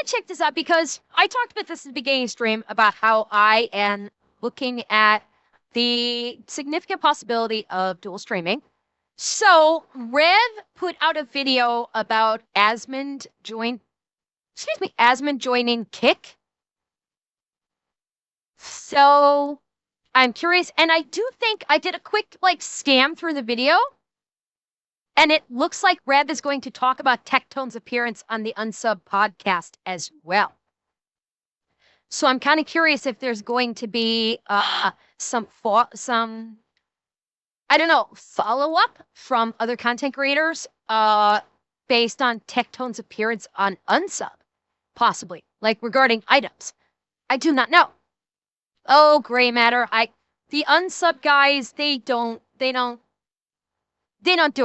checked this out because I talked about this at the beginning of the stream about how I am looking at the significant possibility of dual streaming. So Rev put out a video about Asmond joining Kick. So I'm curious, and I do think I did a quick scan through the video, and it looks like Rev is going to talk about Tectone's appearance on the Unsub podcast as well. So I'm kind of curious if there's going to be some I don't know, follow-up from other content creators based on Tectone's appearance on Unsub, possibly, regarding iDubbbz. I do not know. Oh, gray matter. The Unsub guys, they don't do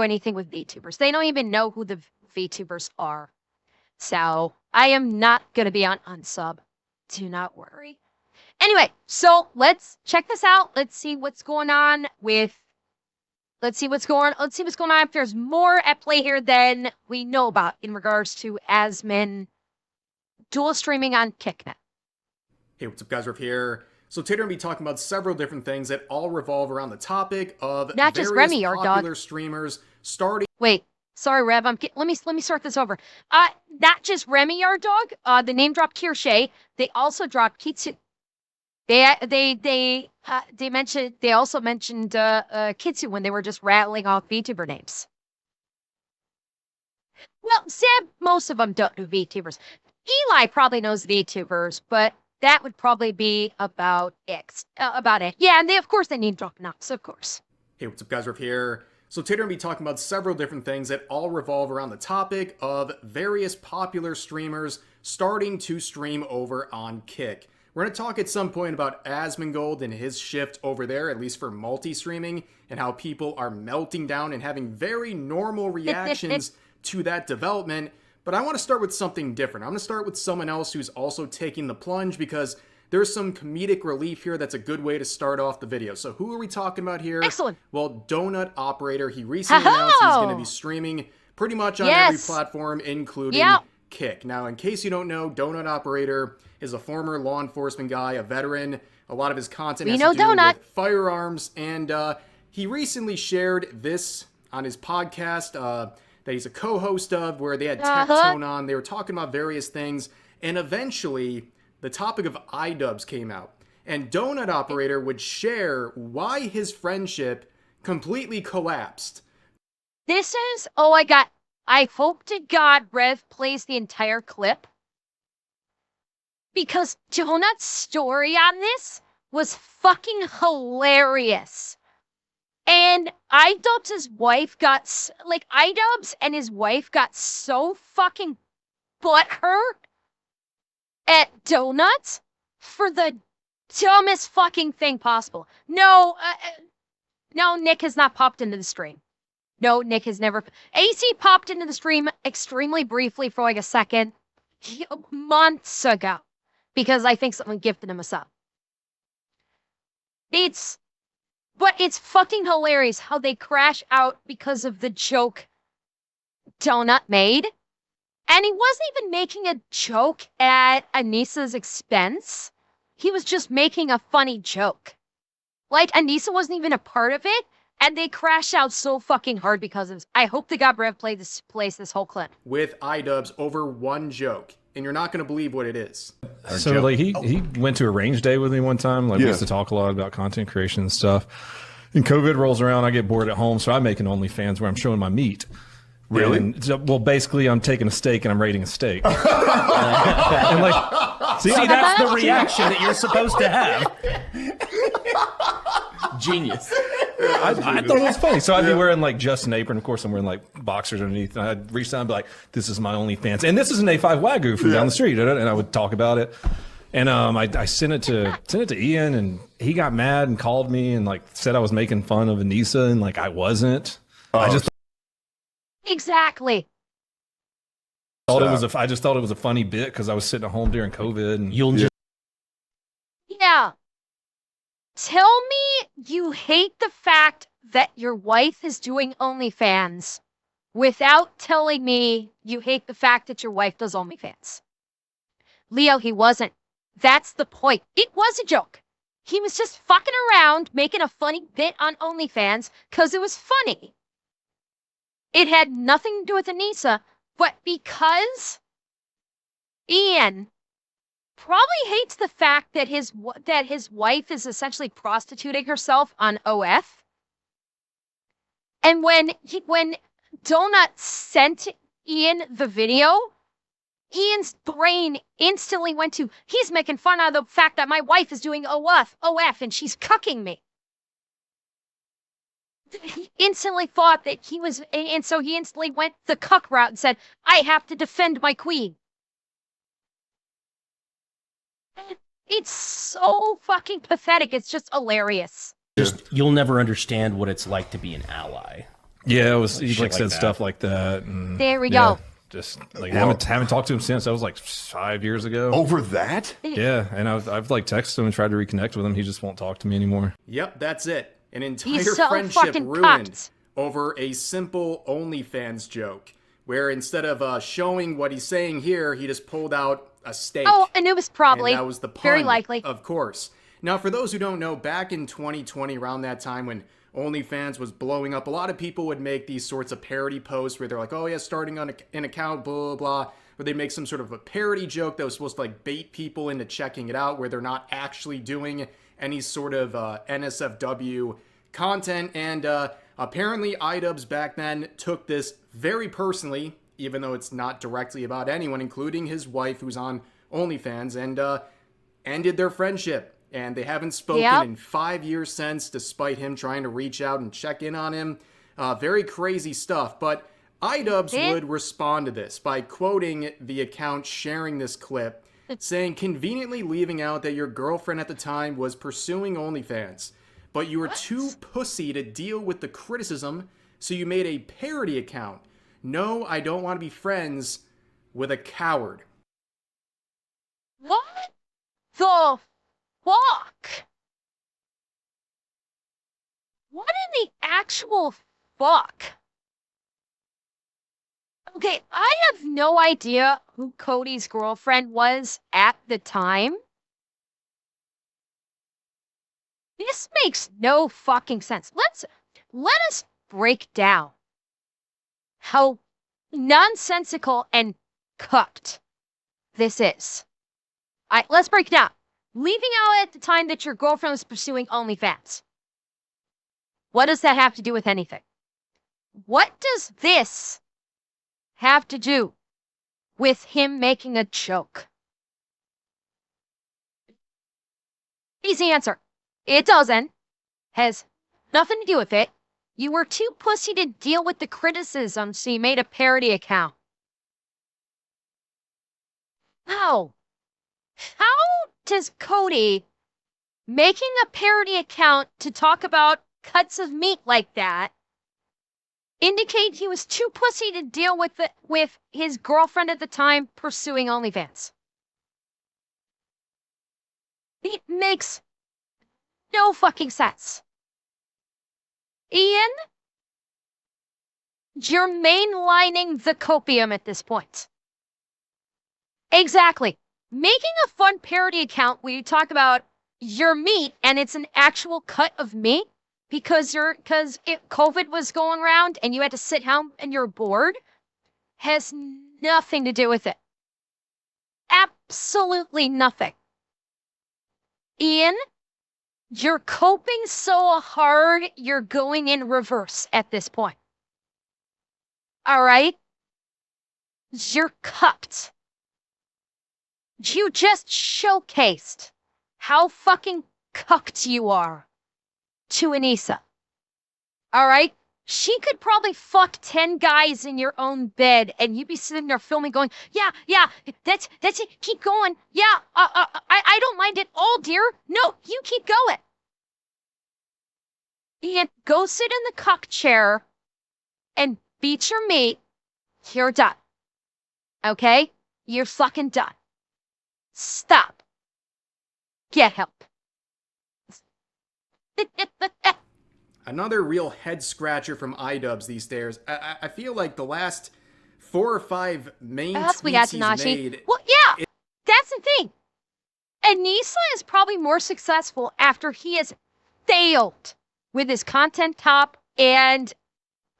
anything with VTubers. They don't even know who the VTubers are. So I am not going to be on Unsub. Do not worry. Anyway, so let's check this out. Let's see what's going on if there's more at play here than we know about in regards to Asmon dual streaming on Kicknet. Hey, what's up, guys? Riff here. So today we're going to be talking about several different things that all revolve around the topic of not just Remy, popular streamers starting. Wait, sorry, Rev. Let me start this over. Not just Remy, our dog. The name dropped Kirsche. They also dropped Kitsu. They also mentioned Kitsu when they were just rattling off VTuber names. Well, Sam, most of them don't know VTubers. Eli probably knows VTubers, but that would probably be about it. Yeah, and of course they need drop Knox, of course. Hey, what's up, guys? Riff here. So today we're going to be talking about several different things that all revolve around the topic of various popular streamers starting to stream over on Kick. We're going to talk at some point about Asmongold and his shift over there, at least for multi-streaming, and how people are melting down and having very normal reactions to that development. But I want to start with something different. I'm going to start with someone else who's also taking the plunge because there's some comedic relief here that's a good way to start off the video. So who are we talking about here? Excellent. Well, Donut Operator. He recently announced he's going to be streaming pretty much on every platform, including Kick. Now, in case you don't know, Donut Operator is a former law enforcement guy, a veteran. A lot of his content has to do with firearms. And he recently shared this on his podcast that he's a co-host of, where they had Tectone on. They were talking about various things. And eventually, the topic of iDubbbz came out. And Donut Operator would share why his friendship completely collapsed. This is, I hope to God Rev plays the entire clip. Because Donut's story on this was fucking hilarious. And iDubbbz' wife iDubbbz and his wife got so fucking butthurt at Donuts for the dumbest fucking thing possible. No, Nick has not popped into the stream. No, Nick has never. AC popped into the stream extremely briefly for a second, months ago, because I think someone gifted him a sub. But it's fucking hilarious how they crash out because of the joke Donut made. And he wasn't even making a joke at Anissa's expense. He was just making a funny joke. Anissa wasn't even a part of it, and they crashed out so fucking hard because of this. I hope the God Rev plays this whole clip. With iDubbbz over one joke. And you're not going to believe what it is. So he went to a range day with me one time. We used to talk a lot about content creation and stuff. And COVID rolls around, I get bored at home, so I make an OnlyFans where I'm showing my meat. Really? And, well, basically, I'm taking a steak and I'm rating a steak. and see, that's the reaction that you're supposed to have. Genius. I thought it was funny. So I'd be wearing just an apron. Of course, I'm wearing boxers underneath. And I'd reach down and be like, "This is my OnlyFans," and this is an A5 Wagyu from down the street. And I would talk about it. And I sent it to Ian, and he got mad and called me and said I was making fun of Anissa, and I wasn't. I just exactly. I just thought it was a funny bit because I was sitting at home during COVID, and yeah. Tell me you hate the fact that your wife is doing OnlyFans without telling me you hate the fact that your wife does OnlyFans. Leo, he wasn't. That's the point. It was a joke. He was just fucking around making a funny bit on OnlyFans because it was funny. It had nothing to do with Anissa, but because Ian probably hates the fact that his wife is essentially prostituting herself on OF. And when Donut sent Ian the video, Ian's brain instantly went to, he's making fun of the fact that my wife is doing OF, and she's cucking me. He instantly thought that he was, and so he instantly went the cuck route and said, I have to defend my queen. It's so fucking pathetic. It's just hilarious. You'll never understand what it's like to be an ally. Yeah, he like said stuff like that. And, there we go. Just like haven't talked to him since. That was like 5 years ago. Over that? Yeah, and I've like texted him and tried to reconnect with him. He just won't talk to me anymore. Yep, that's it. An entire so friendship ruined cocked. over a simple OnlyFans joke, where instead of showing what he's saying here, he just pulled out a steak. Oh, and it was probably and that was the pun, very likely, of course. Now, for those who don't know, back in 2020, around that time when OnlyFans was blowing up, a lot of people would make these sorts of parody posts where they're like, oh yeah, starting on an account, blah, blah, blah, where they make some sort of a parody joke that was supposed to like bait people into checking it out, where they're not actually doing any sort of NSFW content. And apparently iDubbbz back then took this very personally, even though it's not directly about anyone, including his wife who's on OnlyFans, and ended their friendship. And they haven't spoken in 5 years since, despite him trying to reach out and check in on him. Very crazy stuff. But iDubbbz would respond to this by quoting the account sharing this clip, saying, conveniently leaving out that your girlfriend at the time was pursuing OnlyFans, but you were too pussy to deal with the criticism, so you made a parody account. No, I don't want to be friends with a coward. What the fuck? What in the actual fuck? Okay, I have no idea who Cody's girlfriend was at the time. This makes no fucking sense. Let us break down how nonsensical and cucked this is. Let's break it down. Leaving out at the time that your girlfriend was pursuing OnlyFans. What does that have to do with anything? What does this have to do with him making a joke? Easy answer. It doesn't. Has nothing to do with it. You were too pussy to deal with the criticism, so you made a parody account. How? How does Cody making a parody account to talk about cuts of meat like that indicate he was too pussy to deal with his girlfriend at the time pursuing OnlyFans? It makes no fucking sense. Ian, you're mainlining the copium at this point. Exactly. Making a fun parody account where you talk about your meat and it's an actual cut of meat because COVID was going around and you had to sit home and you're bored has nothing to do with it. Absolutely nothing. Ian, you're coping so hard, you're going in reverse at this point. All right? You're cucked. You just showcased how fucking cucked you are to Anissa. All right? She could probably fuck 10 guys in your own bed and you'd be sitting there filming going, yeah, that's it. Keep going. Yeah, I don't mind it all, dear. No, you keep going. And go sit in the cuck chair and beat your meat. You're done. Okay? You're fucking done. Stop. Get help. Another real head scratcher from iDubbbz these days. I feel like the last 4 or 5 main tweets he's made. Well, yeah, that's the thing. Anissa is probably more successful after he has failed with his content top and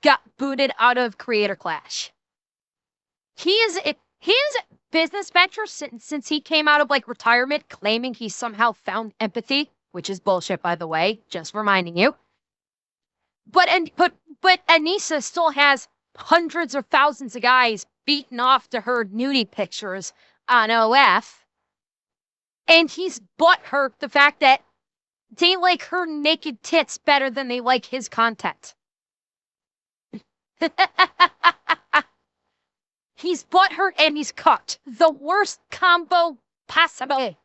got booted out of Creator Clash. His business venture since he came out of like retirement claiming he somehow found empathy, which is bullshit, by the way, just reminding you. But Anissa still has hundreds or thousands of guys beaten off to her nudie pictures on OF. And he's butthurt the fact that they like her naked tits better than they like his content. He's butthurt and he's cooked. The worst combo possible.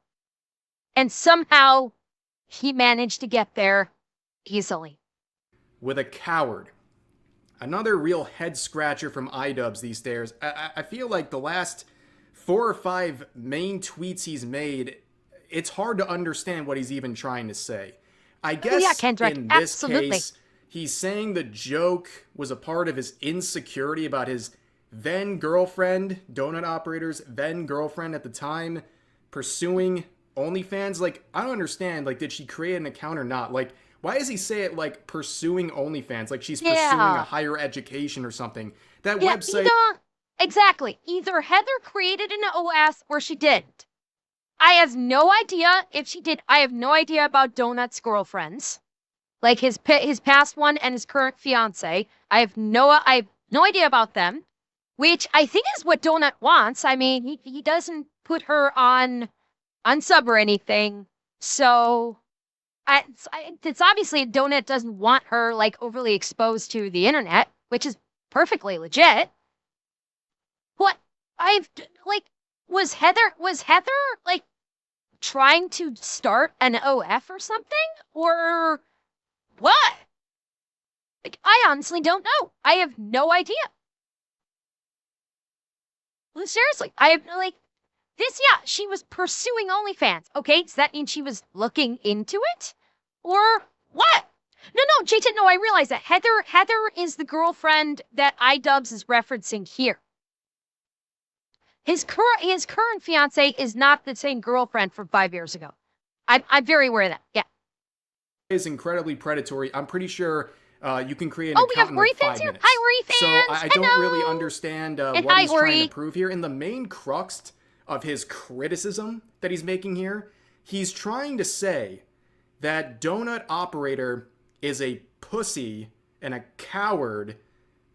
And somehow he managed to get there easily. With a coward. Another real head scratcher from iDubbbz these days. I feel like the last 4 or 5 main tweets he's made, it's hard to understand what he's even trying to say. I guess in this case, he's saying the joke was a part of his insecurity about his then girlfriend, donut operator's then girlfriend at the time, pursuing OnlyFans. Like, I don't understand. Like, did she create an account or not? Like, why does he say it like pursuing OnlyFans? Like she's pursuing a higher education or something. That website. Exactly. Either Heather created an OS or she didn't. I have no idea if she did. I have no idea about Donut's girlfriends. Like his past one and his current fiance. I have no idea about them. Which I think is what Donut wants. I mean, he doesn't put her on sub or anything. So it's obviously Donut doesn't want her like overly exposed to the internet, which is perfectly legit. What was Heather like trying to start an OF or something? Or what? Like, I honestly don't know. I have no idea. Well, seriously, I have she was pursuing OnlyFans. Okay, does that mean she was looking into it? Or what? No, Jayton, no, I realize that. Heather is the girlfriend that iDubbbz is referencing here. His current fiance is not the same girlfriend from 5 years ago. I'm very aware of that. Yeah. Is incredibly predatory. I'm pretty sure you can create an account in like 5 minutes. Hi, Ori fans. So I don't really understand what he's trying to prove here. And the main crux of his criticism that he's making here, he's trying to say that Donut Operator is a pussy and a coward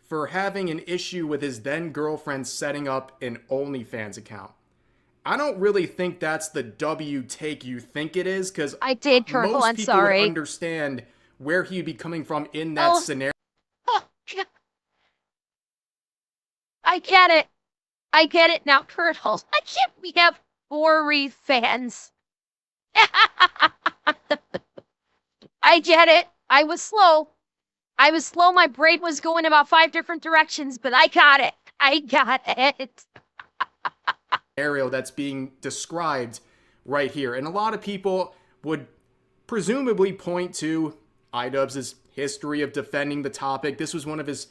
for having an issue with his then girlfriend setting up an OnlyFans account. I don't really think that's the W take you think it is, because most people would understand where he'd be coming from in that scenario. I get it now, Turtles. We have 4 fans. I get it. I was slow. My brain was going about 5 different directions, but I got it. Scenario that's being described right here. And a lot of people would presumably point to iDubbbz's history of defending the topic. This was one of his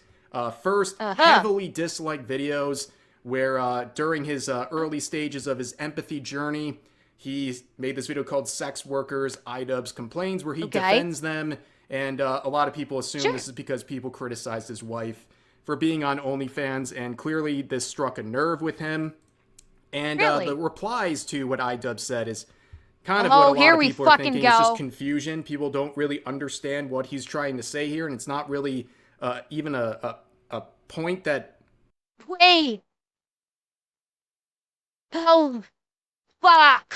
first heavily disliked videos where during his early stages of his empathy journey, he made this video called Sex Workers, iDubbbz Complains, where he defends them. And a lot of people assume this is because people criticized his wife for being on OnlyFans, and clearly this struck a nerve with him. And the replies to what iDubbbz said is kind of what a lot of people are thinking. It's just confusion. People don't really understand what he's trying to say here, and it's not really even a point that... Wait. Oh, fuck.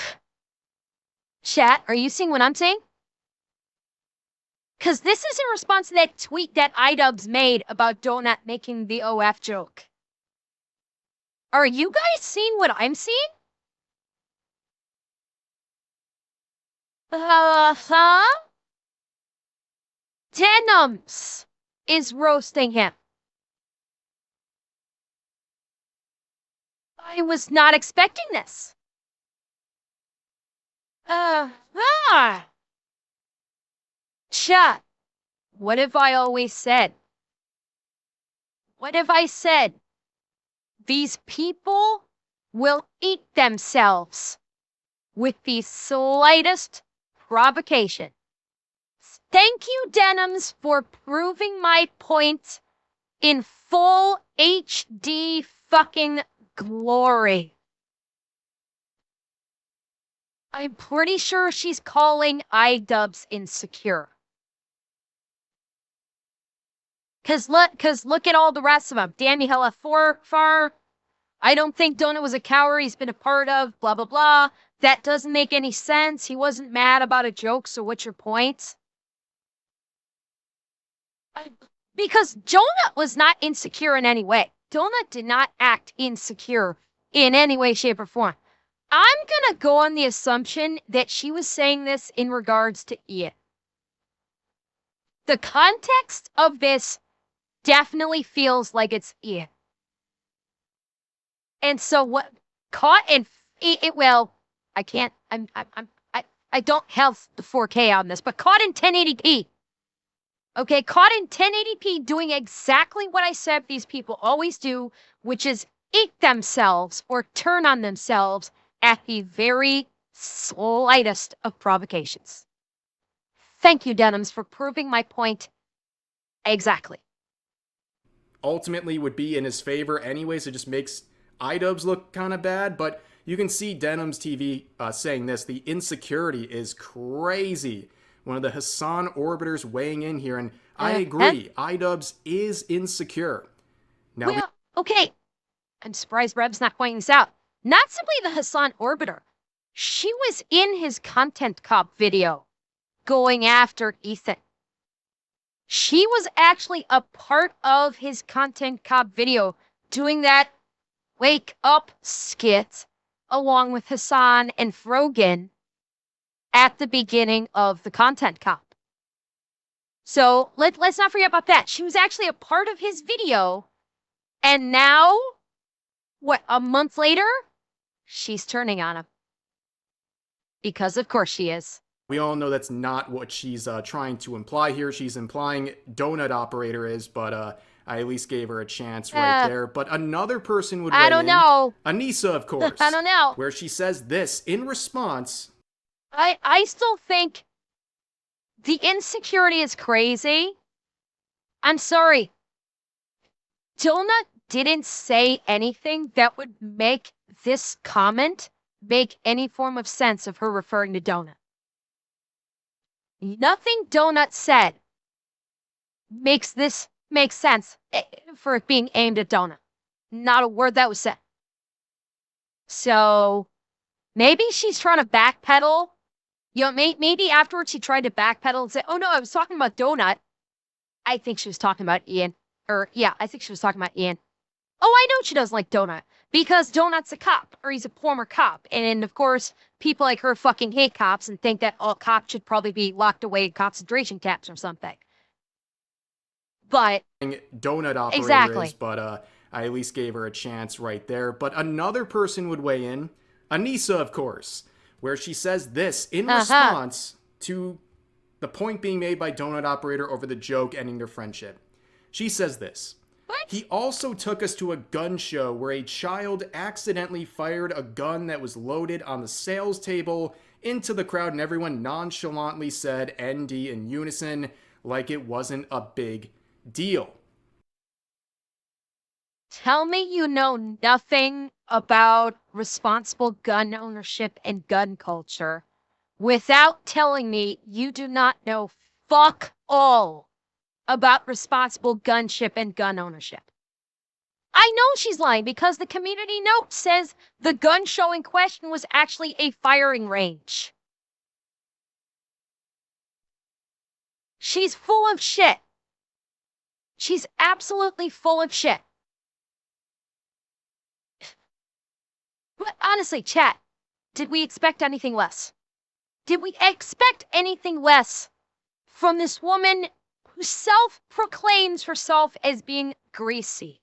Chat, are you seeing what I'm saying? Because this is in response to that tweet that iDubbbz made about Donut making the OF joke. Are you guys seeing what I'm seeing? Denims is roasting him. I was not expecting this. Chat, what have I always said? What have I said? These people will eat themselves with the slightest provocation. Thank you, Denims, for proving my point in full HD fucking glory. I'm pretty sure she's calling iDubbbz insecure. Cause look at all the rest of them. Danny Hella Far. I don't think Donut was a coward he's been a part of, blah, blah, blah. That doesn't make any sense. He wasn't mad about a joke, so what's your point? Because Donut was not insecure in any way. Donut did not act insecure in any way, shape, or form. I'm gonna go on the assumption that she was saying this in regards to Ian. The context of this definitely feels like it's Ian. And so what caught in it, well, I can't, I don't have the 4K on this, but caught in 1080p. Okay, caught in 1080p doing exactly what I said these people always do, which is eat themselves or turn on themselves at the very slightest of provocations. Thank you, Denims, for proving my point exactly. Ultimately would be in his favor anyways. It just makes iDubbbz look kind of bad, but you can see Denims TV saying this. The insecurity is crazy. One of the Hassan Orbiters weighing in here, and I agree. iDubbbz is insecure. Now, well, okay. I'm surprised Reb's not pointing this out. Not simply the Hassan Orbiter. She was in his Content Cop video going after Ethan. She was actually a part of his Content Cop video doing that wake up skit along with Hassan and Frogan at the beginning of the Content Cop. So let's not forget about that. She was actually a part of his video, and now, what, a month later, she's turning on him. Because of course she is. We all know that's not what she's trying to imply here. She's implying Donut Operator is, but I at least gave her a chance right there. But another person would weigh in. I don't know. Anissa, of course. I don't know. Where she says this in response. I still think the insecurity is crazy. I'm sorry. Donut didn't say anything that would make this comment make any form of sense of her referring to Donut. Nothing Donut said makes this make sense for it being aimed at Donut. Not a word that was said. So maybe she's trying to backpedal. You know, maybe afterwards she tried to backpedal and say, oh no, I was talking about Donut. I think she was talking about Ian. I think she was talking about Ian. Oh, I know she doesn't like Donut. Because Donut's a cop, or he's a former cop. And of course, people like her fucking hate cops and think that all cops should probably be locked away in concentration camps or something. But Donut Operator exactly. Is, but I at least gave her a chance right there. But another person would weigh in. Anissa, of course, where she says this in response to the point being made by Donut Operator over the joke ending their friendship. She says this. What? He also took us to a gun show where a child accidentally fired a gun that was loaded on the sales table into the crowd, and everyone nonchalantly said ND in unison like it wasn't a big deal. Tell me you know nothing about responsible gun ownership and gun culture without telling me you do not know fuck all about responsible gunship and gun ownership. I know she's lying because the community note says the gun show in question was actually a firing range. She's full of shit. She's absolutely full of shit. But honestly, chat, did we expect anything less? Did we expect anything less from this woman who self-proclaims herself as being greasy?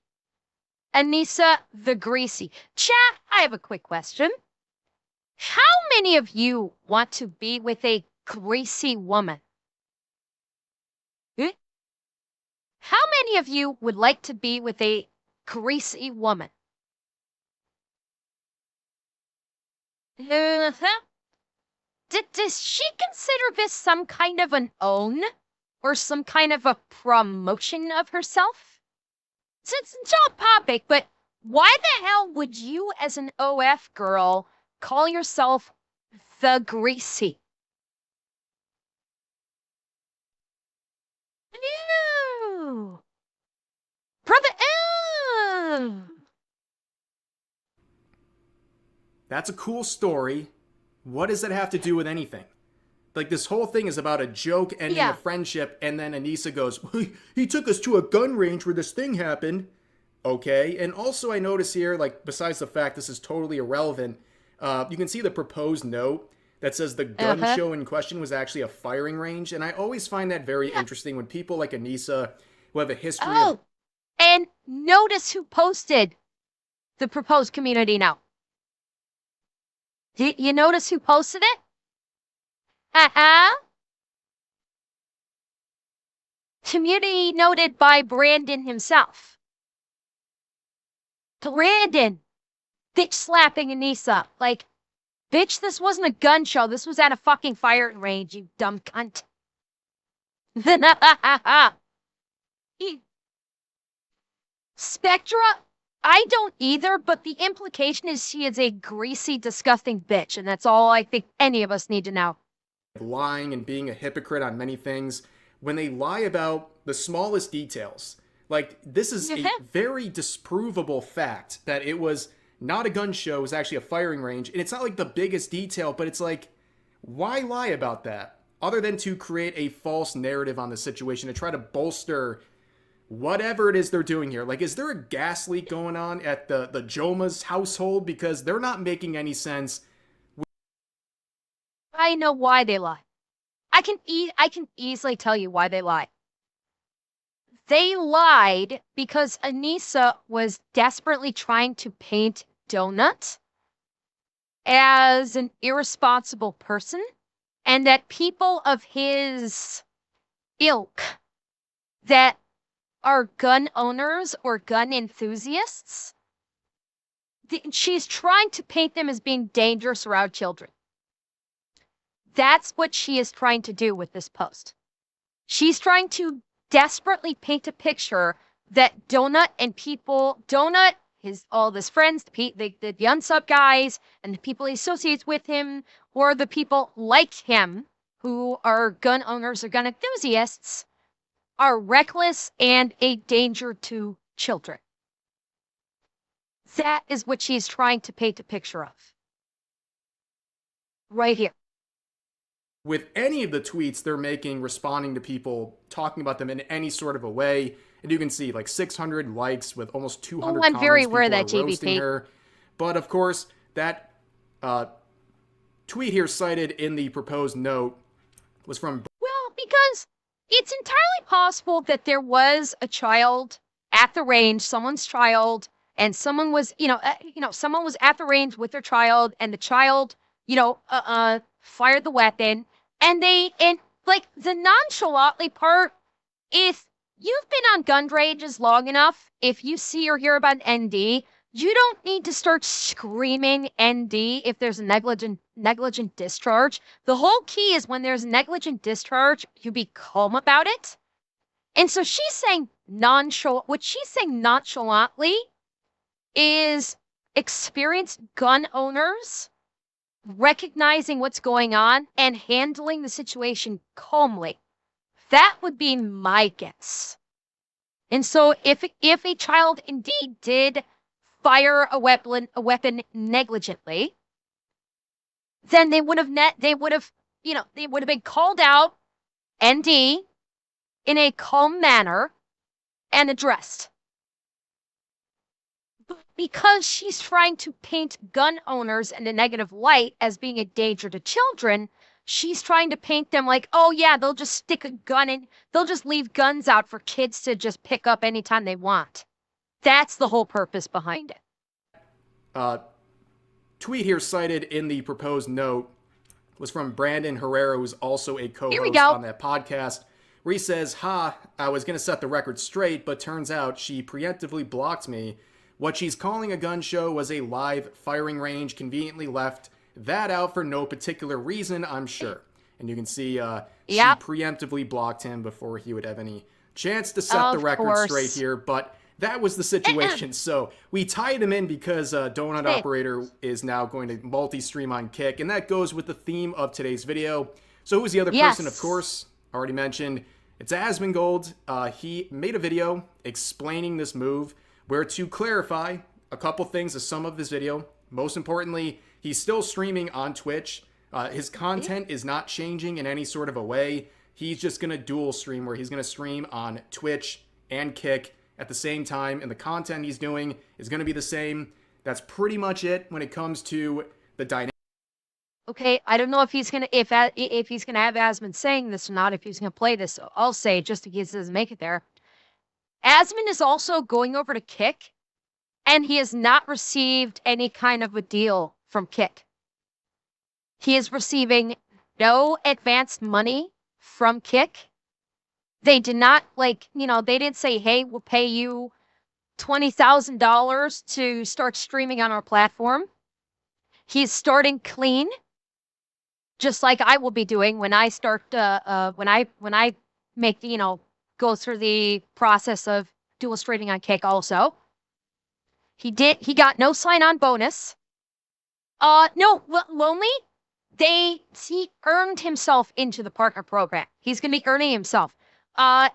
Anissa the Greasy. Chat, I have a quick question. How many of you want to be with a greasy woman? How many of you would like to be with a greasy woman? does she consider this some kind of an own or some kind of a promotion of herself? It's off topic, but why the hell would you, as an OF girl, call yourself the Greasy? Ew. Brother, ew. That's a cool story. What does that have to do with anything? Like, this whole thing is about a joke ending a friendship, and then Anissa goes, he took us to a gun range where this thing happened. Okay, and also I notice here, like, besides the fact this is totally irrelevant, you can see the proposed note that says the gun show in question was actually a firing range, and I always find that very interesting when people like Anissa, who have a history of... And notice who posted the proposed community note. Did you notice who posted it? Community noted by Brandon himself. Brandon, bitch slapping Anissa. Like, bitch, this wasn't a gun show. This was at a fucking firing range, you dumb cunt. Spectra, I don't either, but the implication is she is a greasy, disgusting bitch, and that's all I think any of us need to know. Lying and being a hypocrite on many things, when they lie about the smallest details. Like, this is a very disprovable fact that it was not a gun show, it was actually a firing range, and it's not like the biggest detail, but it's like, why lie about that? Other than to create a false narrative on the situation, to try to bolster whatever it is they're doing here. Like, is there a gas leak going on at the Joma's household? Because they're not making any sense. I know why they lie. I can easily tell you why they lie. They lied because Anissa was desperately trying to paint Donut as an irresponsible person, and that people of his ilk that are gun owners or gun enthusiasts, she's trying to paint them as being dangerous around children. That's what she is trying to do with this post. She's trying to desperately paint a picture that Donut, all of his friends, the unsub guys, and the people he associates with him, or the people like him who are gun owners or gun enthusiasts, are reckless and a danger to children. That is what she's trying to paint a picture of. Right here. With any of the tweets they're making, responding to people, talking about them in any sort of a way, and you can see like 600 likes with almost 200 comments. I'm very aware of that, people are roasting her. But of course, that tweet here cited in the proposed note was from... Well, because it's entirely possible that there was a child at the range, someone's child, and someone was, someone was at the range with their child, and the child, fired the weapon, and like the nonchalantly part, if you've been on gun ranges long enough, if you see or hear about ND, you don't need to start screaming ND if there's a negligent discharge. The whole key is when there's negligent discharge, you be calm about it. And so she's saying what she's saying nonchalantly is experienced gun owners recognizing what's going on and handling the situation calmly. That would be my guess. And so if a child indeed did fire a weapon negligently, then they would have been called out ND in a calm manner and addressed. But because she's trying to paint gun owners in a negative light as being a danger to children, she's trying to paint them like, oh yeah, they'll just stick a gun in, they'll just leave guns out for kids to just pick up anytime they want. That's the whole purpose behind it. Tweet here cited in the proposed note was from Brandon Herrera, who's also a co-host on that podcast, where he says, I was going to set the record straight, but turns out she preemptively blocked me. What she's calling a gun show was a live firing range conveniently left that out for no particular reason, I'm sure. And you can see she preemptively blocked him before he would have any chance to set the record straight here. But that was the situation. So we tied him in because Donut Operator is now going to multi-stream on Kick. And that goes with the theme of today's video. So who's the other person? Of course, already mentioned. It's Asmongold. He made a video explaining this move, where to clarify a couple things of some of this video. Most importantly, he's still streaming on Twitch. His content is not changing in any sort of a way. He's just going to dual stream, where he's going to stream on Twitch and Kick at the same time, and the content he's doing is going to be the same. That's pretty much it when it comes to the dynamic. Okay, I don't know if he's gonna if he's gonna have Asmon saying this or not. If he's gonna play this, so I'll say it just in case it doesn't make it there. Asmon is also going over to Kick, and he has not received any kind of a deal from Kick. He is receiving no advanced money from Kick. They did not, like, you know, they didn't say, hey, we'll pay you $20,000 to start streaming on our platform. He's starting clean, just like I will be doing when I start, when I make, you know, go through the process of dual streaming on Kick also. He got no sign-on bonus. No, Lonely, he earned himself into the partner program. He's going to be earning himself.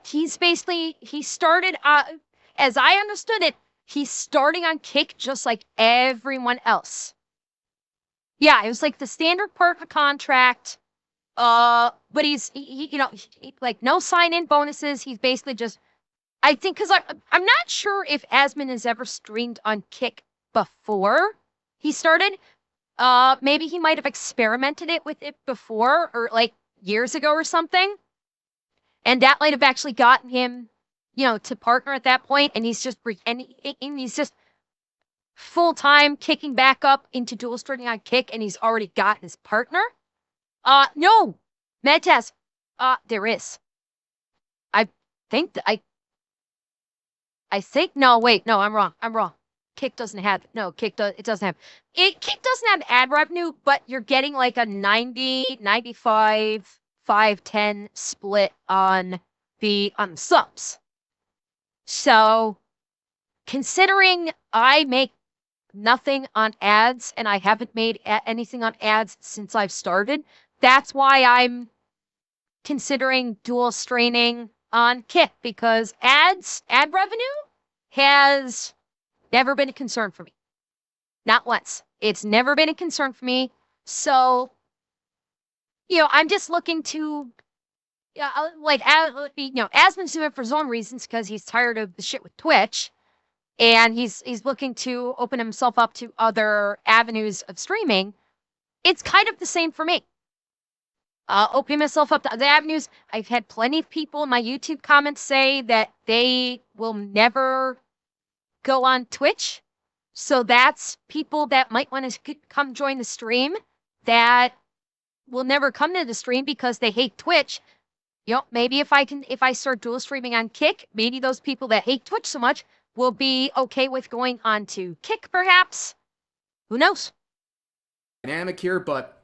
He started, as I understood it, he's starting on Kick just like everyone else. Yeah, it was like the standard partner contract, but you know, like no sign-in bonuses. He's basically just, I think, because I'm not sure if Asmon has ever streamed on Kick before he started. Maybe he might have experimented with it before, or like years ago or something. And that might have actually gotten him, you know, to partner at that point. And he's just full-time kicking back up into dual streaming on Kick, and he's already got his partner. No, Medtaz, there is. I think no, wait, no, I'm wrong. Kick doesn't have, no, Kick doesn't have ad revenue, but you're getting like a 90, 95, 5-10 split on the subs. So, considering I make nothing on ads and I haven't made anything on ads since I've started, that's why I'm considering dual streaming on Kick, because ad revenue has never been a concern for me. Not once. It's never been a concern for me. So, you know, I'm just looking to, you know, Asmon's doing it for his own reasons because he's tired of the shit with Twitch, and he's looking to open himself up to other avenues of streaming. It's kind of the same for me. Opening myself up to other avenues. I've had plenty of people in my YouTube comments say that they will never go on Twitch. So that's people that might want to come join the stream that will never come to the stream because they hate Twitch. You know, maybe if I start dual streaming on Kick, maybe those people that hate Twitch so much will be okay with going on to Kick, perhaps. Who knows? Dynamic here, but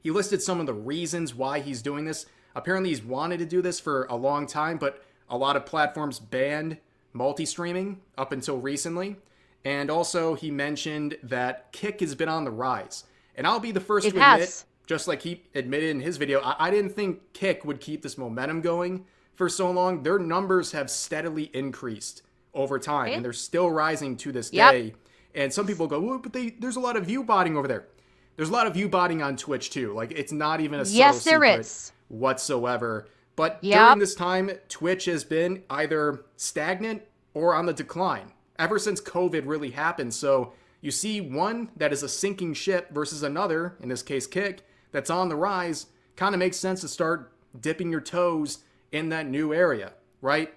he listed some of the reasons why he's doing this. Apparently he's wanted to do this for a long time, but a lot of platforms banned multi-streaming up until recently. And also he mentioned that Kick has been on the rise. And I'll be the first to admit, just like he admitted in his video, I didn't think Kick would keep this momentum going for so long. Their numbers have steadily increased over time, and they're still rising to this day. And some people go, well, but there's a lot of view botting over there. There's a lot of view botting on Twitch too. Like, it's not even a subtle secret whatsoever. But during this time, Twitch has been either stagnant or on the decline ever since COVID really happened. So you see one that is a sinking ship versus another, in this case Kick, that's on the rise. Kind of makes sense to start dipping your toes in that new area, right?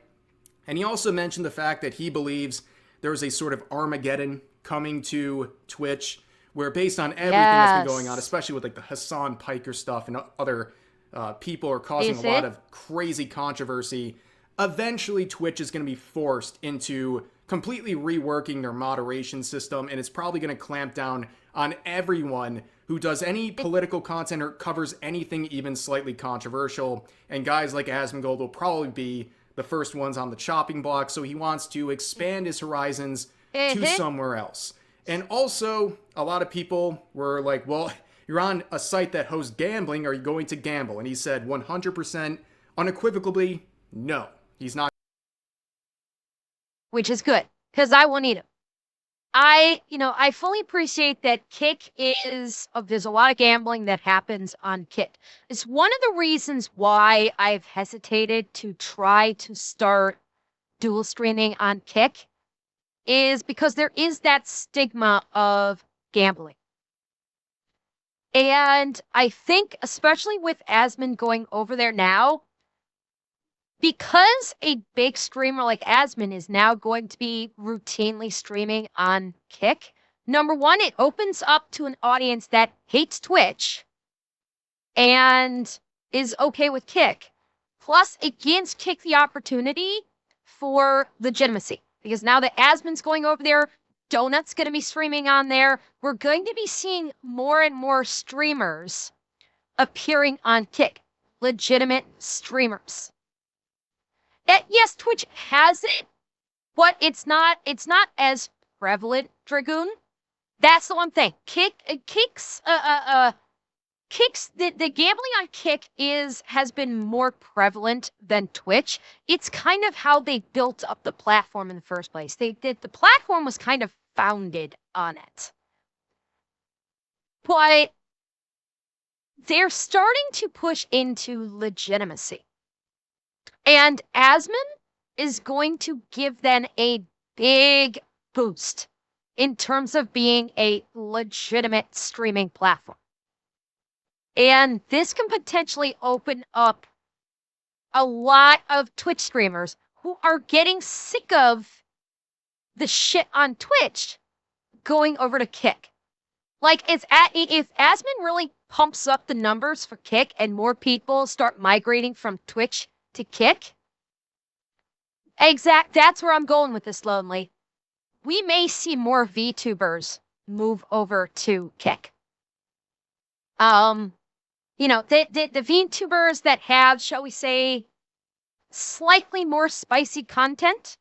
And he also mentioned the fact that he believes there's a sort of Armageddon coming to Twitch, where based on everything that's been going on, especially with like the Hassan Piker stuff and other people are causing a lot of crazy controversy, eventually Twitch is going to be forced into completely reworking their moderation system, and it's probably going to clamp down on everyone who does any political content or covers anything even slightly controversial. And guys like Asmongold will probably be the first ones on the chopping block, so he wants to expand his horizons to somewhere else. And also, a lot of people were like, well, you're on a site that hosts gambling, are you going to gamble? And he said 100% unequivocally, no, he's not. Which is good, because I won't eat him. I fully appreciate that Kick there's a lot of gambling that happens on Kick. It's one of the reasons why I've hesitated to try to start dual streaming on Kick, is because there is that stigma of gambling. And I think, especially with Asmon going over there now, because a big streamer like Asmon is now going to be routinely streaming on Kick, number one, it opens up to an audience that hates Twitch and is okay with Kick. Plus, it gives Kick the opportunity for legitimacy. Because now that Asmon's going over there, Donut's going to be streaming on there, we're going to be seeing more and more streamers appearing on Kick. Legitimate streamers. Yes, Twitch has it, but it's not as prevalent, Dragoon. That's the one thing. Kick's the gambling on Kick has been more prevalent than Twitch. It's kind of how they built up the platform in the first place. The platform was kind of founded on it. But they're starting to push into legitimacy. And Asmon is going to give them a big boost in terms of being a legitimate streaming platform. And this can potentially open up a lot of Twitch streamers who are getting sick of the shit on Twitch going over to Kick. Like, if Asmon really pumps up the numbers for Kick and more people start migrating from Twitch to Kick, that's where I'm going with this, Lonely. We may see more VTubers move over to Kick. The VTubers that have, shall we say, slightly more spicy content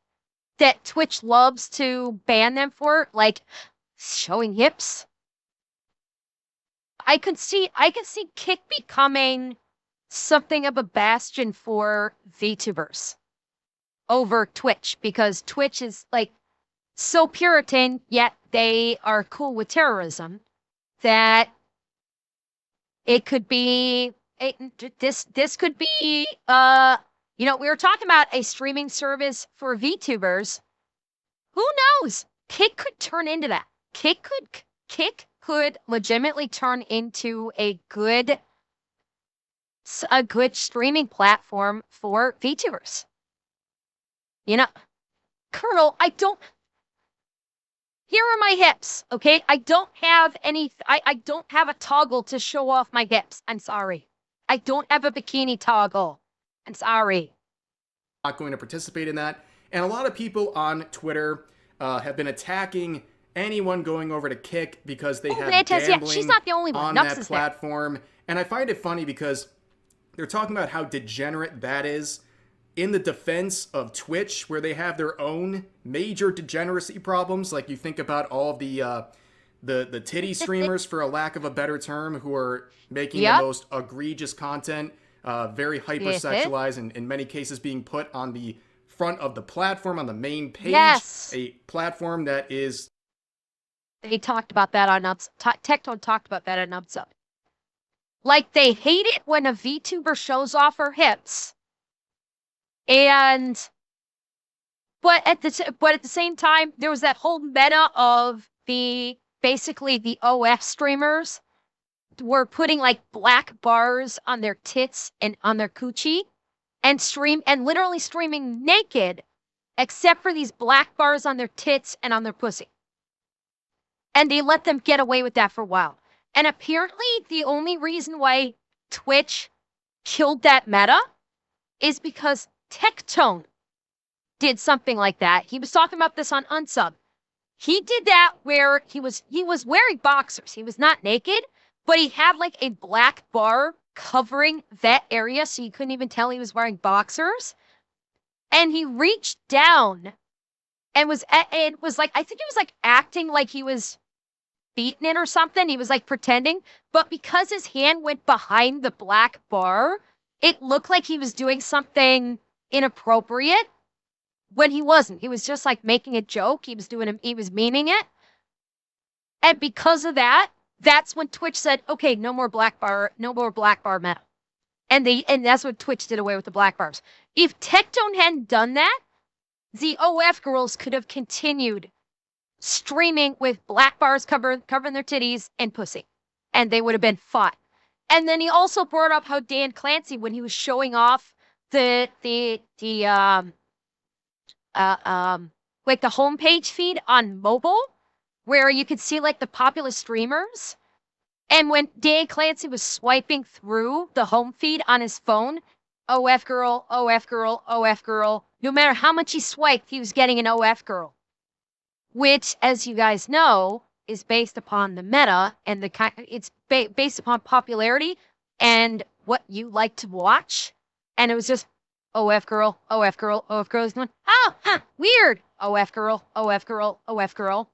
that Twitch loves to ban them for, like showing hips. I could see Kick becoming something of a bastion for VTubers over Twitch, because Twitch is like so Puritan, yet they are cool with terrorism, that it could be this could be we were talking about a streaming service for VTubers. Who knows? Kick could turn into that. Kick could legitimately turn into a good streaming platform for VTubers. Colonel, here are my hips, okay? I don't have I don't have a toggle to show off my hips. I'm sorry. I don't have a bikini toggle. I'm sorry. Not going to participate in that. And a lot of people on Twitter have been attacking anyone going over to Kick because they have gambling she's not the only one. on that platform. And I find it funny because they're talking about how degenerate that is in the defense of Twitch, where they have their own major degeneracy problems. Like, you think about all of the titty streamers, for a lack of a better term, who are making the most egregious content, very hypersexualized, and in many cases being put on the front of the platform, on the main page. Yes. A platform that is... They talked about that on Tectone talked about that on Nubsub. Like, they hate it when a VTuber shows off her hips. But at the same time, there was that whole meta of basically the OF streamers were putting like black bars on their tits and on their coochie and literally streaming naked, except for these black bars on their tits and on their pussy. And they let them get away with that for a while. And apparently the only reason why Twitch killed that meta is because Tectone did something like that. He was talking about this on Unsub. He did that where he was wearing boxers. He was not naked, but he had like a black bar covering that area, so you couldn't even tell he was wearing boxers. And he reached down and was like, I think he was like acting like he was beaten it or something. He was like pretending, but because his hand went behind the black bar, it looked like he was doing something inappropriate when he wasn't. He was just like making a joke. He was meaning it. And because of that, that's when Twitch said, okay, no more black bar meta. And that's when Twitch did away with the black bars. If Tectone hadn't done that, the OF girls could have continued streaming with black bars covering their titties and pussy. And they would have been fought. And then he also brought up how Dan Clancy, when he was showing off like the homepage feed on mobile, where you could see like the popular streamers. And when Dan Clancy was swiping through the home feed on his phone, OF girl, OF girl, OF girl, no matter how much he swiped, he was getting an OF girl. Which, as you guys know, is based upon the meta, and it's based upon popularity and what you like to watch. And it was just OF girl, OF girl, OF girl. He's going, oh, huh, weird. OF girl, OF girl, OF girl.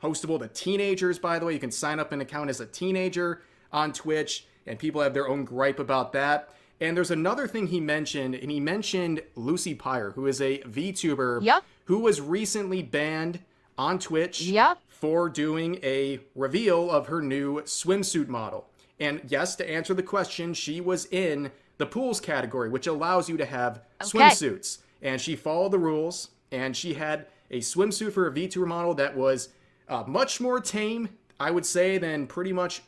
Hostable to teenagers, by the way. You can sign up an account as a teenager on Twitch, and people have their own gripe about that. And there's another thing he mentioned, and he mentioned Lucy Pyre, who is a VTuber who was recently banned on Twitch for doing a reveal of her new swimsuit model. And yes, to answer the question, she was in the pools category, which allows you to have swimsuits. And she followed the rules, and she had a swimsuit for a VTuber model that was much more tame, I would say, than pretty much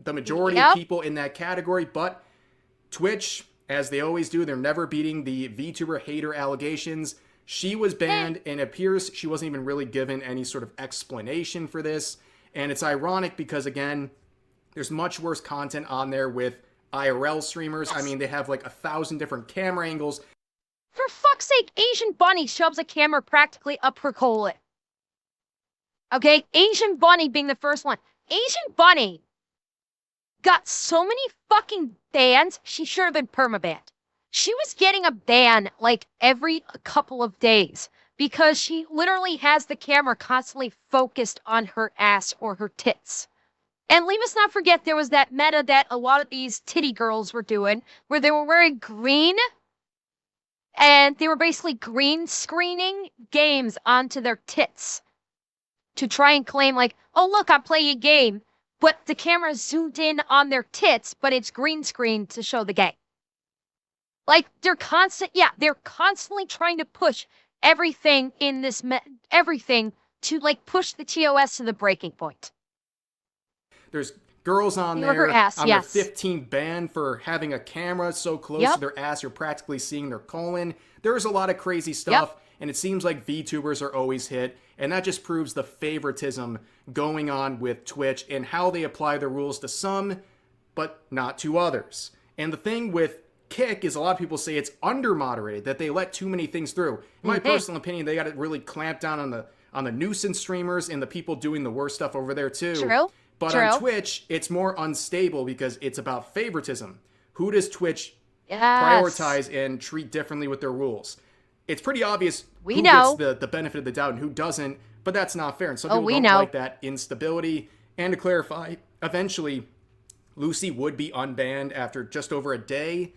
the majority of people in that category. But Twitch, as they always do, they're never beating the VTuber hater allegations. She was banned, and it appears she wasn't even really given any sort of explanation for this. And it's ironic because, again, there's much worse content on there with IRL streamers. I mean, they have like 1,000 different camera angles. For fuck's sake, Asian Bunny shoves a camera practically up her colon. Okay, Asian Bunny being the first one. Asian Bunny got so many fucking bans, she should have been permabanned. She was getting a ban like every couple of days because she literally has the camera constantly focused on her ass or her tits. And leave us not forget there was that meta that a lot of these titty girls were doing where they were wearing green and they were basically green screening games onto their tits to try and claim like, oh look, I'm playing a game. But the camera zoomed in on their tits, but it's green screen to show the game. Like, they're constantly trying to push everything in this, everything to, like, push the TOS to the breaking point. There's girls on there on their 15 ban for having a camera so close to their ass, you're practically seeing their colon. There's a lot of crazy stuff, and it seems like VTubers are always hit, and that just proves the favoritism going on with Twitch and how they apply the rules to some, but not to others. And the thing with Kick is a lot of people say it's under-moderated, that they let too many things through. In my personal opinion, they got to really clamp down on the nuisance streamers and the people doing the worst stuff over there too. But on Twitch, it's more unstable because it's about favoritism. Who does Twitch prioritize and treat differently with their rules? It's pretty obvious who gets the benefit of the doubt and who doesn't, but that's not fair. And some people don't like that instability. And to clarify, eventually, Lucy would be unbanned after just over a day.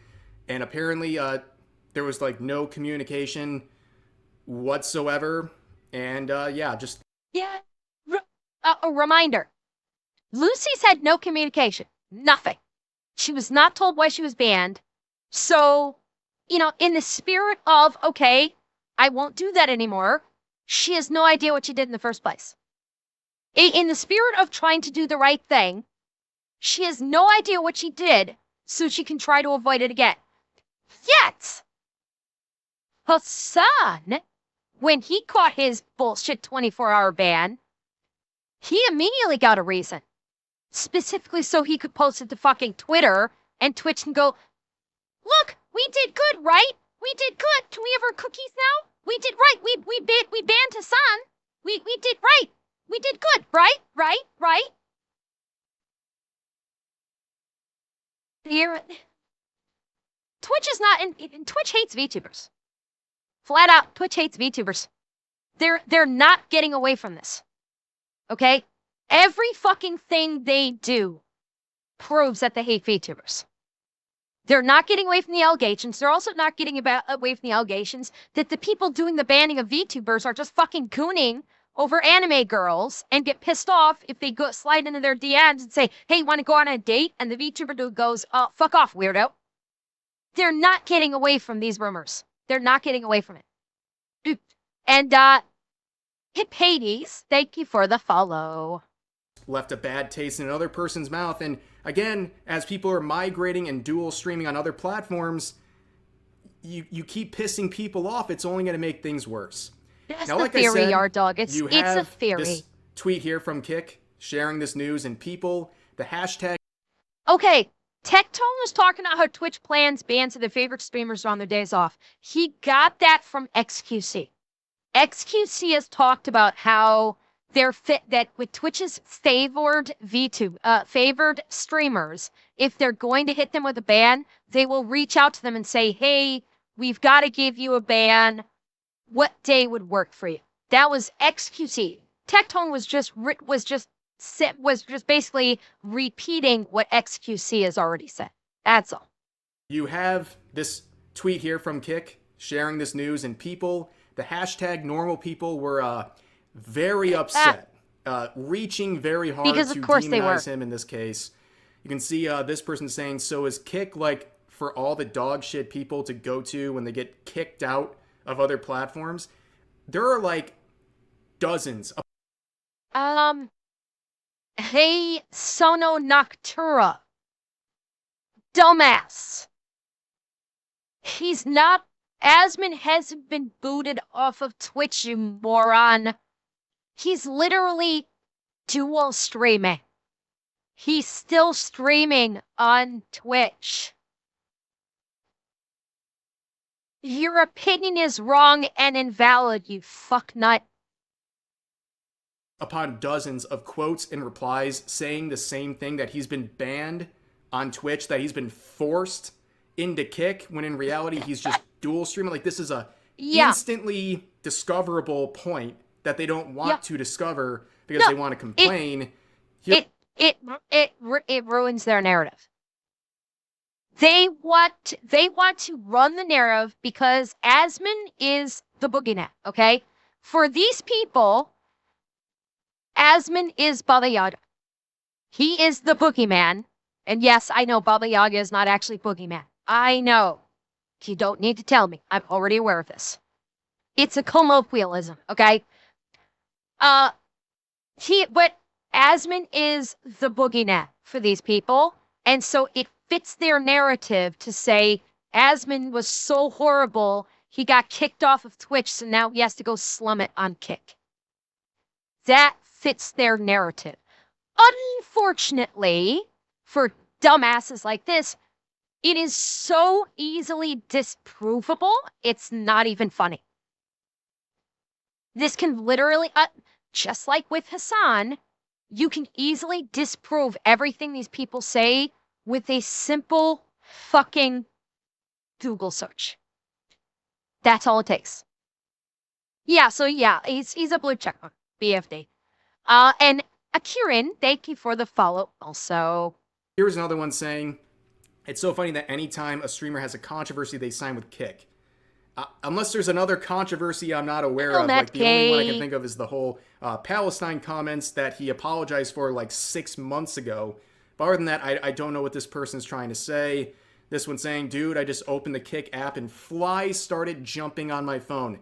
And apparently, there was like no communication whatsoever. And a reminder. Lucy's had no communication. Nothing. She was not told why she was banned. So, you know, in the spirit of, okay, I won't do that anymore, she has no idea what she did in the first place. In the spirit of trying to do the right thing, she has no idea what she did, so she can try to avoid it again. Yet, Hassan, when he caught his bullshit 24-hour ban, he immediately got a reason. Specifically so he could post it to fucking Twitter, and Twitch can go, look, We did good, right? We did good. Can we have our cookies now? We did right. We banned Hassan. We did right. We did good, right? Right? Here, Twitch is not, and Twitch hates VTubers. Flat out, Twitch hates VTubers. They're not getting away from this. Okay? Every fucking thing they do proves that they hate VTubers. They're not getting away from the allegations. They're also not getting away from the allegations that the people doing the banning of VTubers are just fucking gooning over anime girls and get pissed off if they go slide into their DMs and say, hey, you want to go on a date? And the VTuber dude goes, fuck off, weirdo. They're not getting away from these rumors. They're not getting away from it. And, Hip Hades, thank you for the follow. Left a bad taste in another person's mouth. And again, as people are migrating and dual streaming on other platforms, you keep pissing people off. It's only going to make things worse. That's now, the like theory, I said, Yard Dog. It's a theory. This tweet here from Kick sharing this news, and people, the hashtag. Okay, Tectone was talking about how Twitch plans bans of their favorite streamers on their days off. He got that from XQC. XQC has talked about how that with Twitch's favored favored streamers, if they're going to hit them with a ban, they will reach out to them and say, "Hey, we've got to give you a ban. What day would work for you?" That was XQC. Tectone was just basically repeating what XQC has already said. That's all. You have this tweet here from Kick sharing this news, and people, the hashtag normal people were very upset, reaching very hard because to of course demonize him in this case. You can see this person saying, so is Kick like for all the dog shit people to go to when they get kicked out of other platforms? There are like dozens of Hey, Sono Noctura. Dumbass. He's not. Asmon hasn't been booted off of Twitch, you moron. He's literally dual streaming. He's still streaming on Twitch. Your opinion is wrong and invalid, you fucknut. upon dozens of quotes and replies saying the same thing, that he's been banned on Twitch, that he's been forced into Kick, when in reality he's just dual streaming. Like, this is a instantly discoverable point that they don't want to discover because they want to complain. It ruins their narrative. They want to run the narrative because Asmon is the boogeyman, okay? For these people, Asmon is Baba Yaga. He is the boogeyman. And yes, I know Baba Yaga is not actually boogeyman. I know. You don't need to tell me. I'm already aware of this. It's a colloquialism, okay? But Asmon is the boogeyman for these people. And so it fits their narrative to say Asmon was so horrible, he got kicked off of Twitch, so now he has to go slum it on Kick. That fits their narrative. Unfortunately, for dumbasses like this, it is so easily disprovable, it's not even funny. This can literally, just like with Hassan, you can easily disprove everything these people say with a simple fucking Google search. That's all it takes. Yeah, so yeah, he's a blue checkmark, BFD. And Akirin, thank you for the follow also. Here's another one saying, it's so funny that anytime a streamer has a controversy, they sign with Kick. Unless there's another controversy I'm not aware of, like the only one I can think of is the whole Palestine comments that he apologized for like 6 months ago. But other than that, I don't know what this person's trying to say. This one saying, dude, I just opened the Kick app and flies started jumping on my phone.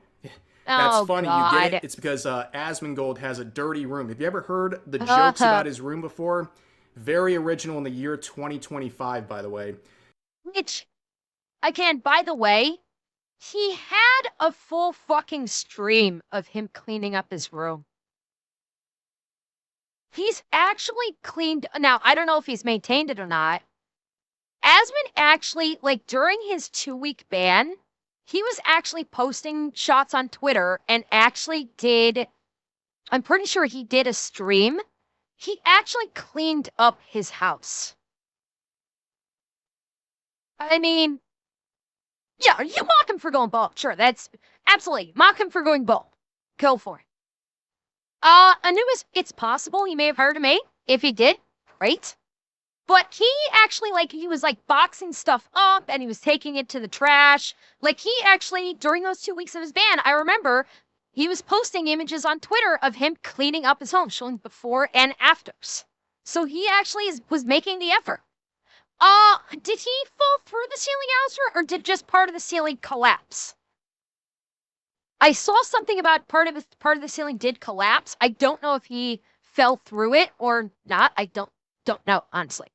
That's funny, God. You get it? It's because Asmongold has a dirty room. Have you ever heard the jokes about his room before? Very original in the year 2025, by the way. Which, again, by the way, he had a full fucking stream of him cleaning up his room. He's actually cleaned... Now, I don't know if he's maintained it or not, Asmon actually, like, during his 2-week ban, he was actually posting shots on Twitter and actually did, I'm pretty sure he did a stream. He actually cleaned up his house. I mean, yeah, you mock him for going bald. Sure, that's absolutely. Mock him for going bald. Go for it. Anubis, it's possible he may have heard of me. If he did, great. But he actually, like, he was, like, boxing stuff up and he was taking it to the trash. Like, he actually, during those 2 weeks of his ban, I remember he was posting images on Twitter of him cleaning up his home, showing before and afters. So he actually was making the effort. Did he fall through the ceiling, Alistair, or did just part of the ceiling collapse? I saw something about part of the ceiling did collapse. I don't know if he fell through it or not. I don't know, honestly.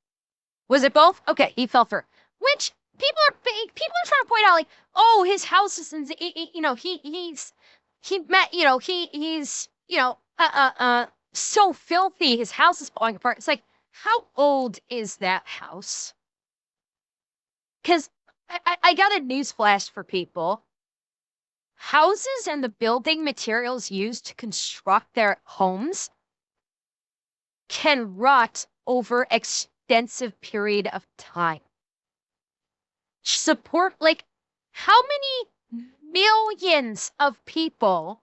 Was it both? Okay, he fell through. Which people are trying to point out, like, oh, his house is, he's so filthy. His house is falling apart. It's like, how old is that house? Because I got a news flash for people. Houses and the building materials used to construct their homes can rot over extensive period of time. Support, like, how many millions of people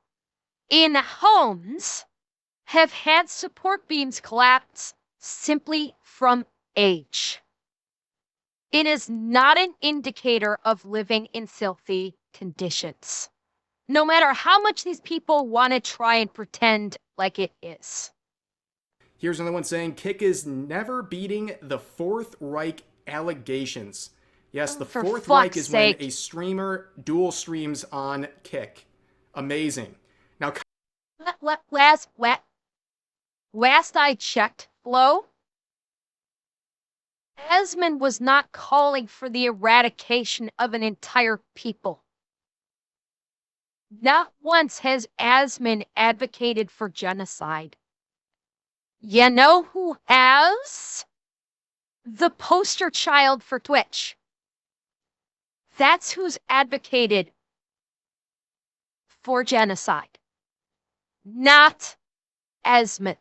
in homes have had support beams collapse simply from age? It is not an indicator of living in filthy conditions, no matter how much these people want to try and pretend like it is. Here's another one saying Kick is never beating the Fourth Reich allegations. Yes, the Fourth Reich is when a streamer dual streams on Kick. Amazing. Now, last I checked, Flo, Asmon was not calling for the eradication of an entire people. Not once has Asmon advocated for genocide. You know who has? The poster child for Twitch. That's who's advocated for genocide. Not Asmon.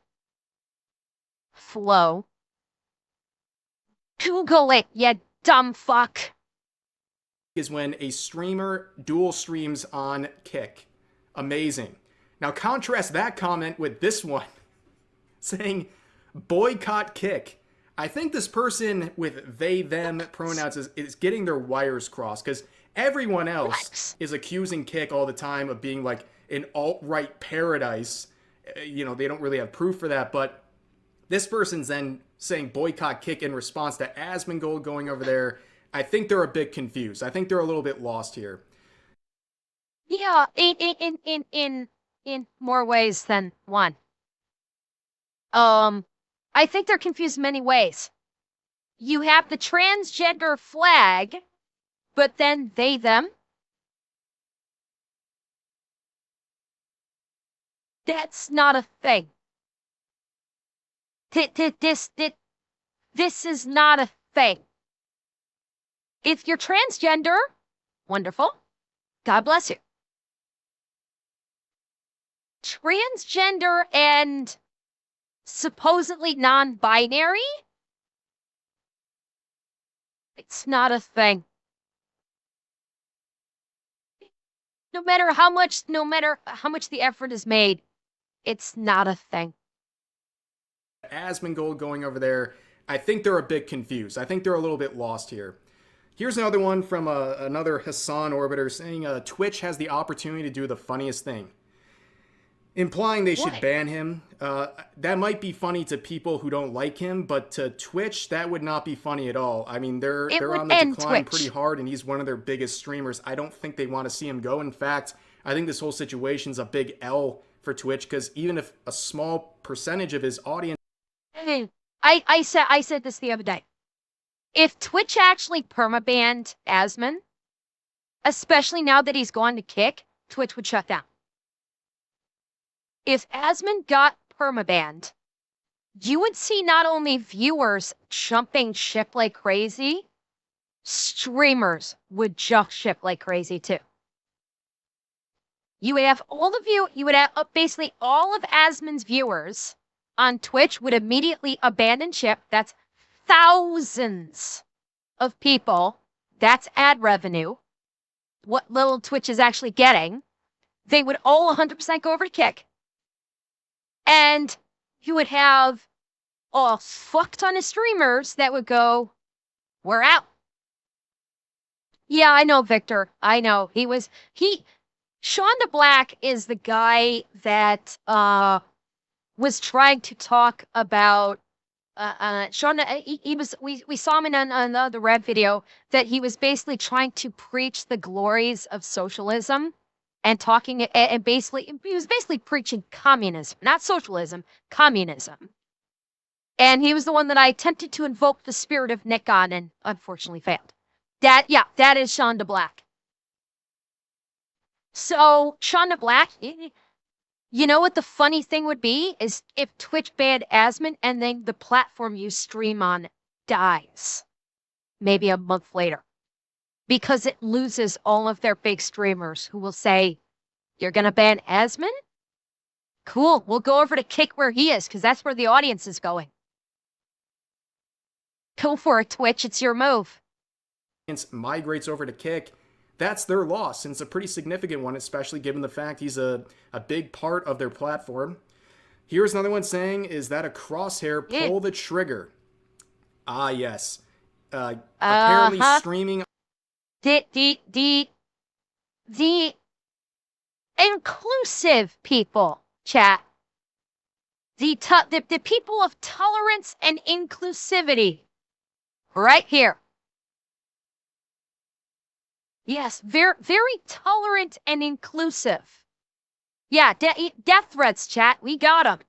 Flo. Google it, you dumb fuck. Is when a streamer dual streams on Kick. Amazing. Now contrast that comment with this one saying boycott Kick. I think this person with they them pronouns is getting their wires crossed, because everyone else is accusing Kick all the time of being like an alt-right paradise. You know, they don't really have proof for that, but this person's then saying boycott Kick in response to Asmongold going over there. I think they're a bit confused. I think they're a little bit lost here. Yeah, in more ways than one. I think they're confused in many ways. You have the transgender flag, but then they them. That's not a thing. This is not a thing. If you're transgender, wonderful. God bless you. Transgender and supposedly non-binary, it's not a thing. No matter how much the effort is made, it's not a thing. Asmongold going over there, I think they're a bit confused. I think they're a little bit lost here. Here's another one from another Hassan Orbiter saying Twitch has the opportunity to do the funniest thing. Implying they should ban him. That might be funny to people who don't like him, but to Twitch, that would not be funny at all. I mean, they're on the decline pretty hard, and he's one of their biggest streamers. I don't think they want to see him go. In fact, I think this whole situation's a big L for Twitch, because even if a small percentage of his audience... I said this the other day. If Twitch actually permabanned Asmon, especially now that he's gone to Kick, Twitch would shut down. If Asmon got permabanned, you would see not only viewers jumping ship like crazy, streamers would jump ship like crazy too. You would have you would have basically all of Asmon's viewers on Twitch would immediately abandon ship. That's thousands of people. That's ad revenue. What little Twitch is actually getting. They would all 100% go over to Kick. And you would have a fuck ton of streamers that would go, we're out. Yeah, I know, Victor. I know. Sean DeBlack is the guy that was trying to talk about Sean. We saw him in the Red video that he was basically trying to preach the glories of socialism and talking and basically he was basically preaching communism, not socialism, communism. And he was the one that I attempted to invoke the spirit of Nick on and unfortunately failed. That is Sean DeBlack. So Sean DeBlack, you know what the funny thing would be is if Twitch banned Asmon and then the platform you stream on dies, maybe a month later, because it loses all of their big streamers who will say, "You're gonna ban Asmon? Cool, we'll go over to Kick where he is because that's where the audience is going. Go for it, Twitch. It's your move." Migrates over to Kick. That's their loss, and it's a pretty significant one, especially given the fact he's a big part of their platform. Here's another one saying, is that a crosshair? Pull the trigger. Ah, yes. Apparently streaming. The inclusive people, chat. The people of tolerance and inclusivity. Right here. Yes, very, very tolerant and inclusive. Yeah, death threats, chat. We got them.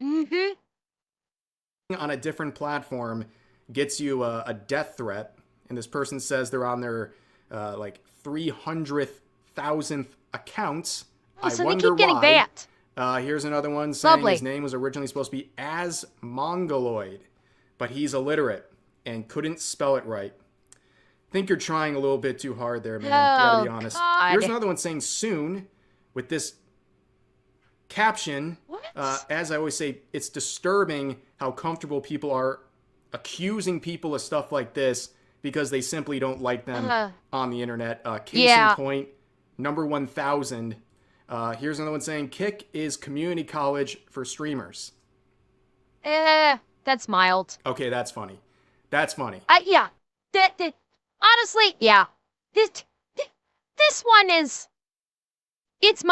Mm-hmm. On a different platform gets you a death threat, and this person says they're on their like 300,000th accounts. Oh, so I they wonder keep getting why. banned. Here's another one saying Lovely. his name was originally supposed to be Asmongold, but he's illiterate and couldn't spell it right. Think you're trying a little bit too hard there, man. Gotta be honest. God. Here's another one saying soon with this caption. What? As I always say, it's disturbing how comfortable people are accusing people of stuff like this because they simply don't like them on the internet. Case in point, number 1000. Here's another one saying Kick is community college for streamers. That's mild. Okay, that's funny. That's funny. Yeah. Honestly, yeah. This one is. It's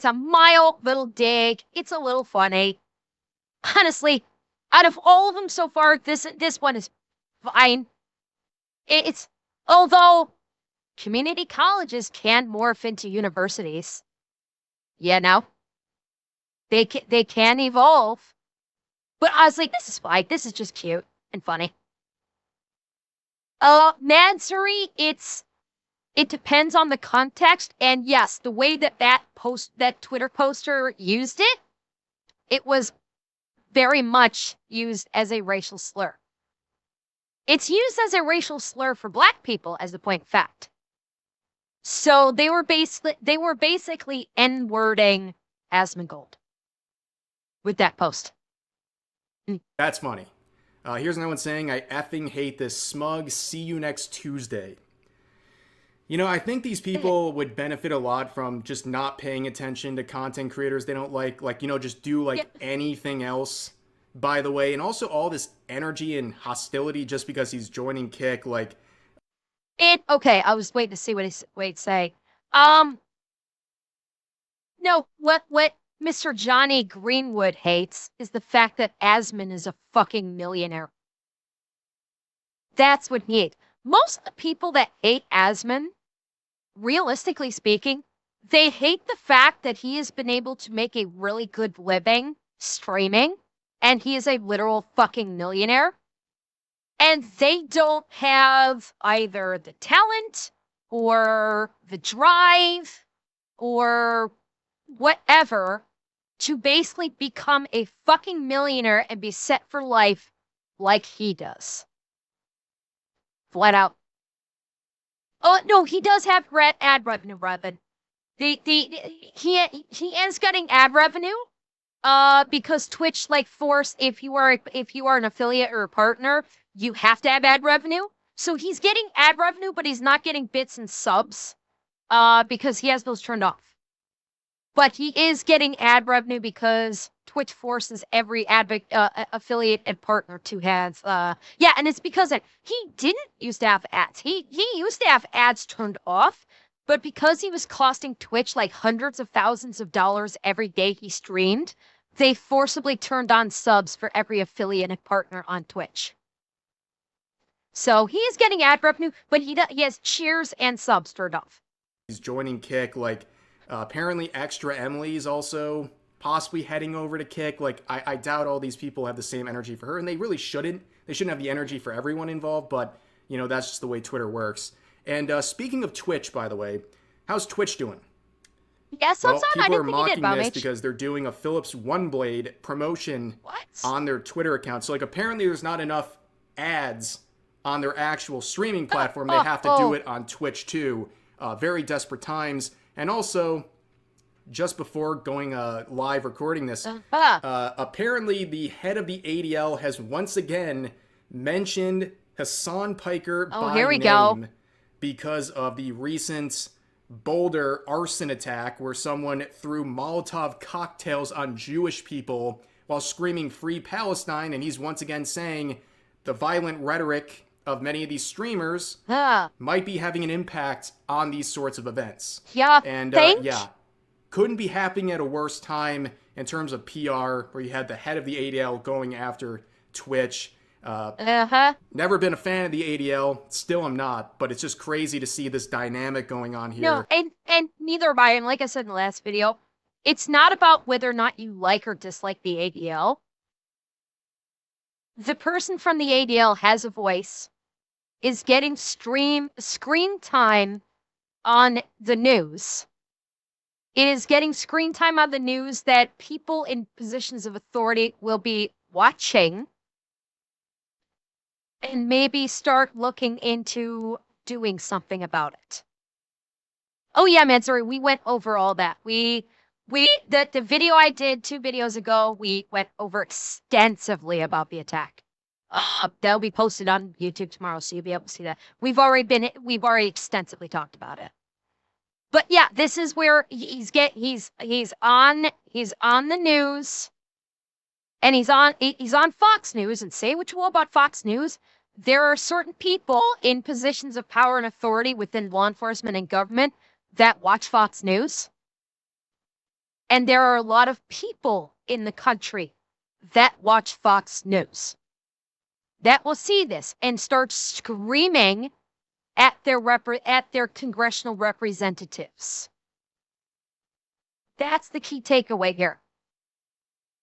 a mild little dig. It's a little funny. Honestly, out of all of them so far, this one is fine. Although community colleges can morph into universities. You know? They can evolve. But honestly, this is fine. This is just cute and funny. Mansuri, it depends on the context, and yes, the way that Twitter poster used it, it was very much used as a racial slur. It's used as a racial slur for black people, as a point of fact. So they were basically N-wording Asmongold with that post. That's funny. Here's another one saying, I effing hate this smug. See you next Tuesday. You know, I think these people would benefit a lot from just not paying attention to content creators they don't like, you know, just do anything else, by the way. And also all this energy and hostility just because he's joining Kick, Okay, I was waiting to see what he'd say. No, what Mr. Johnny Greenwood hates is the fact that Asmon is a fucking millionaire. That's what he hates. Most of the people that hate Asmon, realistically speaking, they hate the fact that he has been able to make a really good living streaming, and he is a literal fucking millionaire. And they don't have either the talent or the drive or whatever to basically become a fucking millionaire and be set for life like he does. Flat out. Oh, no, he does have ad revenue, Robin. He is getting ad revenue, because Twitch if you are an affiliate or a partner, you have to have ad revenue. So he's getting ad revenue, but he's not getting bits and subs, because he has those turned off. But he is getting ad revenue because Twitch forces every affiliate and partner to have, yeah, and it's because he didn't used to have ads. He used to have ads turned off, but because he was costing Twitch like hundreds of thousands of dollars every day he streamed, they forcibly turned on subs for every affiliate and partner on Twitch. So he is getting ad revenue, but he has cheers and subs turned off. He's joining Kick, apparently Extra Emily's also possibly heading over to Kick. I doubt all these people have the same energy for her, and they really shouldn't. They shouldn't have the energy for everyone involved, but, that's just the way Twitter works. And speaking of Twitch, by the way, how's Twitch doing? Yeah, so well, people are mocking this because they're doing a Philips One Blade promotion on their Twitter account. So, apparently there's not enough ads on their actual streaming platform. They have to do it on Twitch, too. Very desperate times. And also, just before going live recording this, apparently the head of the ADL has once again mentioned Hassan Piker by name because of the recent Boulder arson attack where someone threw Molotov cocktails on Jewish people while screaming "Free Palestine," and he's once again saying the violent rhetoric of many of these streamers might be having an impact on these sorts of events. Yeah, and couldn't be happening at a worse time in terms of PR, where you had the head of the ADL going after Twitch. Never been a fan of the ADL, still am not, but it's just crazy to see this dynamic going on here. No, and neither am I. And like I said in the last video, it's not about whether or not you like or dislike the ADL. The person from the ADL has a voice, is getting screen time on the news. It is getting screen time on the news that people in positions of authority will be watching and maybe start looking into doing something about it. Oh yeah, Mansuri, we went over all that. The video I did 2 videos ago, we went over extensively about the attack. That'll be posted on YouTube tomorrow, so you'll be able to see that. We've already extensively talked about it. But yeah, this is where he's on the news, and he's on Fox News. And say what you will about Fox News, there are certain people in positions of power and authority within law enforcement and government that watch Fox News. And there are a lot of people in the country that watch Fox News that will see this and start screaming at their congressional representatives. That's the key takeaway here.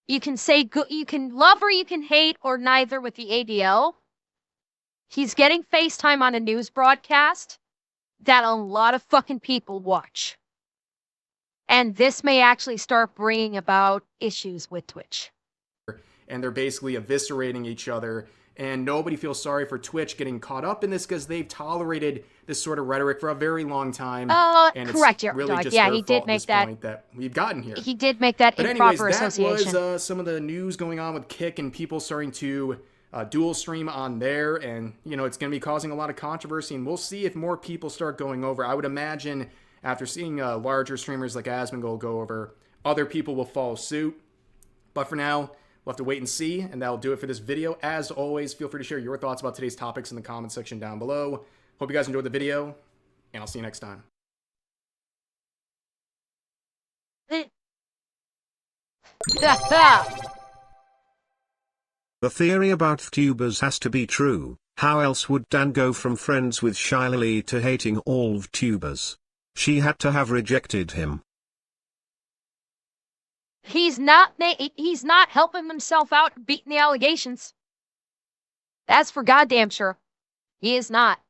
You can say you can love or you can hate or neither with the ADL. He's getting FaceTime on a news broadcast that a lot of fucking people watch. And this may actually start bringing about issues with Twitch. And they're basically eviscerating each other. And nobody feels sorry for Twitch getting caught up in this because they've tolerated this sort of rhetoric for a very long time. And correct, it's really just yeah, their he fault did make that we've gotten here. He did make that improper association. That was some of the news going on with Kick and people starting to dual stream on there. And, it's going to be causing a lot of controversy. And we'll see if more people start going over. I would imagine after seeing larger streamers like Asmongold go over, other people will follow suit. But for now, we'll have to wait and see, and that'll do it for this video. As always, feel free to share your thoughts about today's topics in the comment section down below. Hope you guys enjoyed the video, and I'll see you next time. The theory about VTubers has to be true. How else would Dan go from friends with Shiley to hating all VTubers? She had to have rejected him. He's not helping himself out and beating the allegations. That's for goddamn sure. He is not.